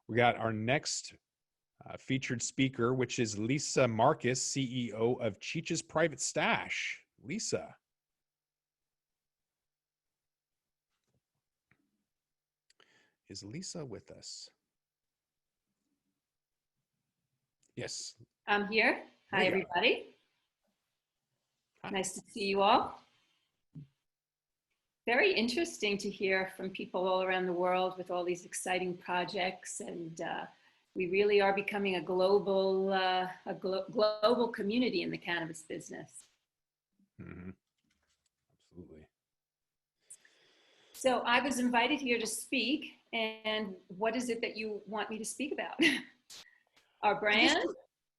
We got our next featured speaker, which is Lisa Marcus, CEO of Cheech's Private Stash. Lisa. Is Lisa with us? Yes. I'm here. Hi, everybody. Hi. Nice to see you all. Very interesting to hear from people all around the world with all these exciting projects, and we really are becoming a global community in the cannabis business. Mm-hmm. Absolutely. So I was invited here to speak, and what is it that you want me to speak about? Our brand?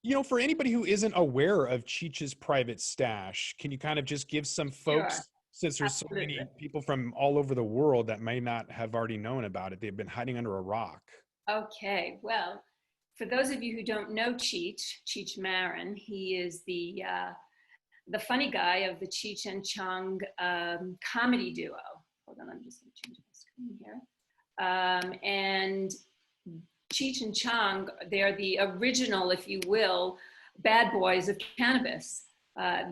You know, for anybody who isn't aware of Cheech's Private Stash, can you kind of just give some folks, Sure. since there's Absolutely. so many people from all over the world that may not have already known about it, they've been hiding under a rock. Okay, well, for those of you who don't know Cheech Marin, he is the funny guy of the Cheech and Chong comedy duo. Hold on, I'm just going to change my screen here. And Cheech and Chong, they're the original, if you will, bad boys of cannabis.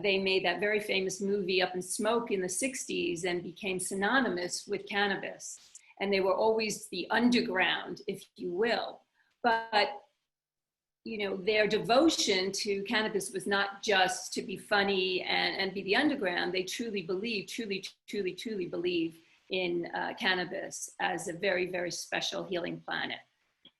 They made that very famous movie Up in Smoke in the 60s and became synonymous with cannabis. And they were always the underground, if you will. But, you know, their devotion to cannabis was not just to be funny and be the underground. They truly believe, truly believe in cannabis as a very, very special healing planet.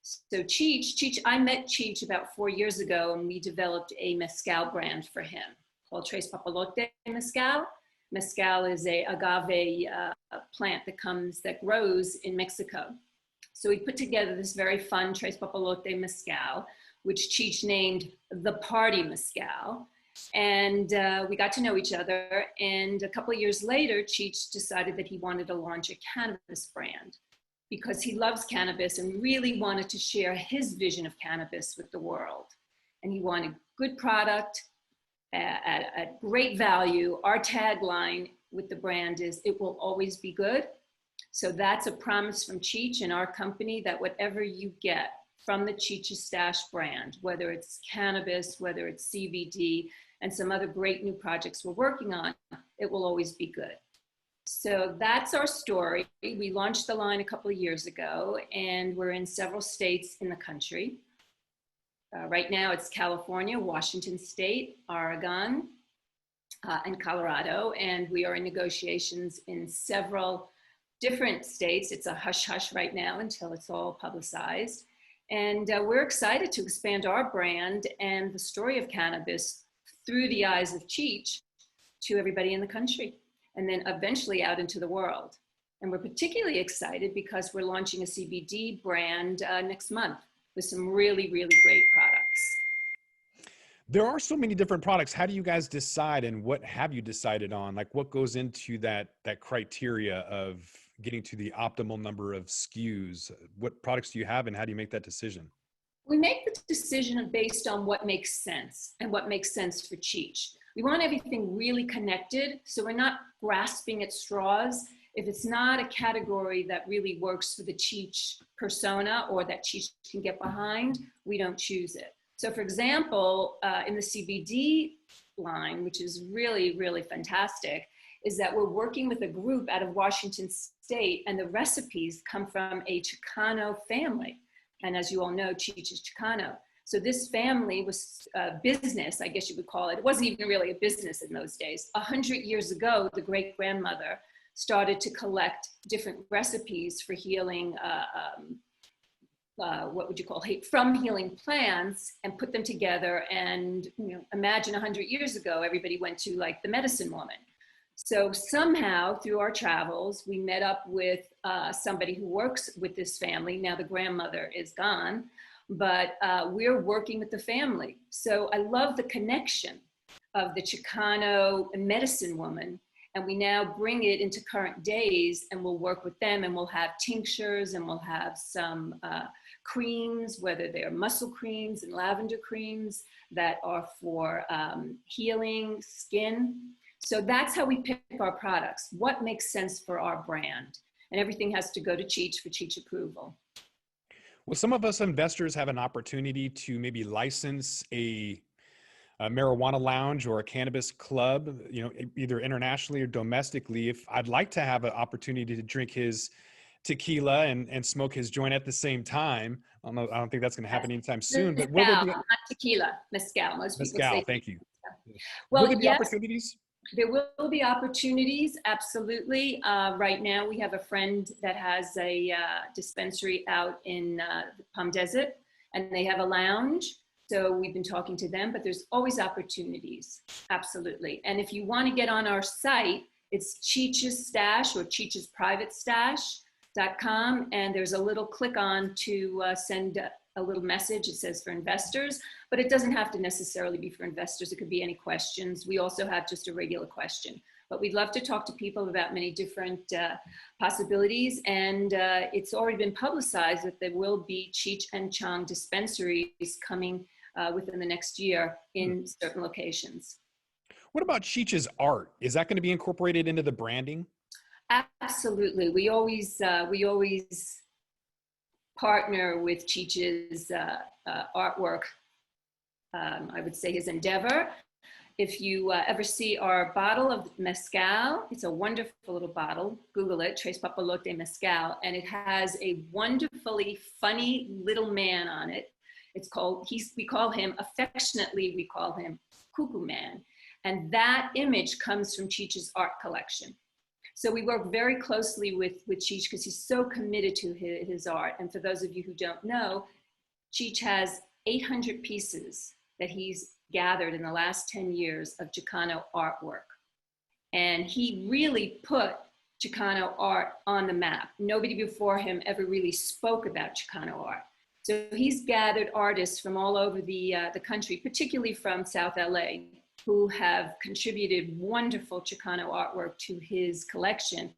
So Cheech, I met Cheech about 4 years ago, and we developed a mezcal brand for him called Tres Papalote Mezcal. Mezcal is a agave plant that grows in Mexico. So we put together this very fun Tres Papalote Mezcal, which Cheech named the Party Mezcal. And we got to know each other. And a couple of years later, Cheech decided that he wanted to launch a cannabis brand because he loves cannabis and really wanted to share his vision of cannabis with the world. And he wanted good product at great value. Our tagline with the brand is, "It will always be good." So that's a promise from Cheech and our company that whatever you get from the Cheech's Stash brand, whether it's cannabis, whether it's CBD, and some other great new projects we're working on, it will always be good. So that's our story. We launched the line a couple of years ago, and we're in several states in the country. Right now it's California, Washington State, Oregon, and Colorado, and we are in negotiations in several different states. It's a hush-hush right now until it's all publicized. And we're excited to expand our brand and the story of cannabis through the eyes of Cheech to everybody in the country, and then eventually out into the world. And we're particularly excited because we're launching a CBD brand next month with some really, really great products. There are so many different products. How do you guys decide, and what have you decided on? Like, what goes into that criteria of getting to the optimal number of SKUs? What products do you have, and how do you make that decision? We make the decision based on what makes sense and what makes sense for Cheech. We want everything really connected, so we're not grasping at straws. If it's not a category that really works for the Cheech persona or that Cheech can get behind, we don't choose it. So for example, in the CBD line, which is really, really fantastic, is that we're working with a group out of Washington State, and the recipes come from a Chicano family. And as you all know, Cheech is Chicano. So this family was a business, I guess you would call it. It wasn't even really a business in those days. 100 years ago, the great-grandmother started to collect different recipes for healing, what would you call, from healing plants, and put them together. And imagine 100 years ago, everybody went to like the medicine woman. So somehow through our travels, we met up with somebody who works with this family. Now the grandmother is gone, but we're working with the family. So I love the connection of the Chicano medicine woman, and we now bring it into current days, and we'll work with them, and we'll have tinctures, and we'll have some creams, whether they're muscle creams and lavender creams that are for healing skin. So that's how we pick our products. What makes sense for our brand? And everything has to go to Cheech for Cheech approval. Well, some of us investors have an opportunity to maybe license a marijuana lounge or a cannabis club, you know, either internationally or domestically. If I'd like to have an opportunity to drink his tequila and smoke his joint at the same time, I don't think that's going to happen anytime soon. But what would Mezcal, be not tequila, mezcal. Most people mezcal? say Thank you. tequila. What Well, would be yes, opportunities? there will be opportunities, absolutely. Right now, we have a friend that has a dispensary out in the Palm Desert, and they have a lounge. So we've been talking to them, but there's always opportunities, absolutely. And if you want to get on our site, it's Cheech's Stash or Cheech's Private Stash.com, and there's a little click on to send a little message. It says for investors, but it doesn't have to necessarily be for investors. It could be any questions. We also have just a regular question, but we'd love to talk to people about many different possibilities. And it's already been publicized that there will be Cheech and Chong dispensaries coming within the next year in certain locations. What about Cheech's Art? Is that going to be incorporated into the branding? Absolutely. We always partner with Cheech's artwork. I would say his endeavor. If you ever see our bottle of mezcal, it's a wonderful little bottle. Google it, Tres Papalote Mezcal, and it has a wonderfully funny little man on it. It's called, we call him, affectionately, we call him Cuckoo Man. And that image comes from Cheech's art collection. So we work very closely with Cheech because he's so committed to his art. And for those of you who don't know, Cheech has 800 pieces that he's gathered in the last 10 years of Chicano artwork. And he really put Chicano art on the map. Nobody before him ever really spoke about Chicano art. So he's gathered artists from all over the country, particularly from South LA, who have contributed wonderful Chicano artwork to his collection.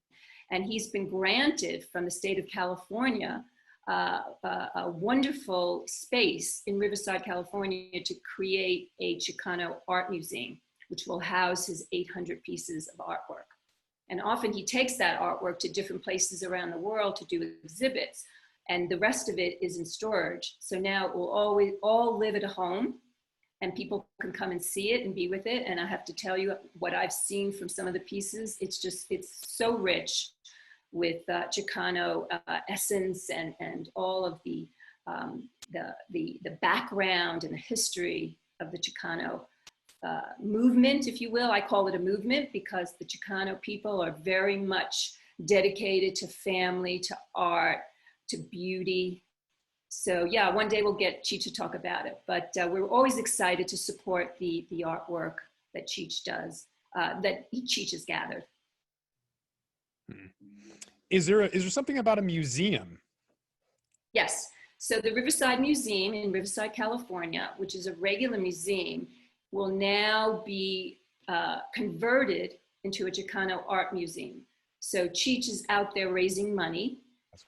And he's been granted from the state of California a wonderful space in Riverside, California to create a Chicano art museum, which will house his 800 pieces of artwork. And often he takes that artwork to different places around the world to do exhibits, and the rest of it is in storage. So now it will always all live at a home, and people can come and see it and be with it. And I have to tell you what I've seen from some of the pieces. It's so rich with Chicano essence and all of the background and the history of the Chicano movement, if you will. I call it a movement because the Chicano people are very much dedicated to family, to art, to beauty. So yeah, one day we'll get Cheech to talk about it, but we're always excited to support the artwork that Cheech does, that Cheech has gathered. Is there something about a museum? Yes. So the Riverside Museum in Riverside, California, which is a regular museum, will now be converted into a Chicano art museum. So Cheech is out there raising money,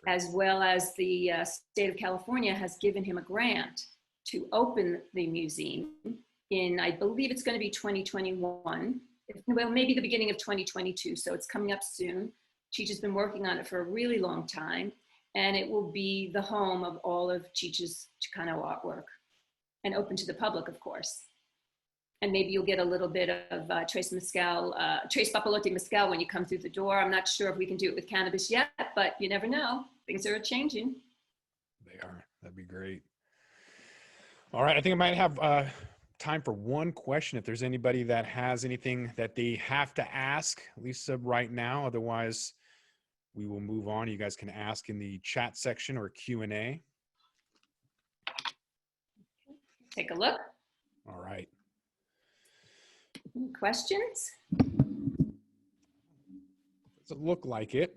as well as the state of California has given him a grant to open the museum in, I believe it's going to be 2021, well, maybe the beginning of 2022. So it's coming up soon. Cheech has been working on it for a really long time, and it will be the home of all of Cheech's Chicano artwork and open to the public, of course. And maybe you'll get a little bit of Tres Papalote Mezcal when you come through the door. I'm not sure if we can do it with cannabis yet, but you never know. Things are changing. They are. That'd be great. All right. I think I might have time for one question. If there's anybody that has anything that they have to ask, Lisa, right now. Otherwise, we will move on. You guys can ask in the chat section or Q&A. Take a look. All right. Any questions? Does it look like it?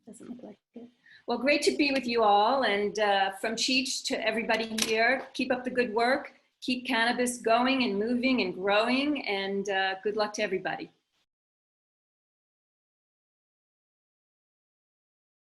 Doesn't look like it. Well, great to be with you all. And from Cheech to everybody here, keep up the good work. Keep cannabis going and moving and growing. And good luck to everybody.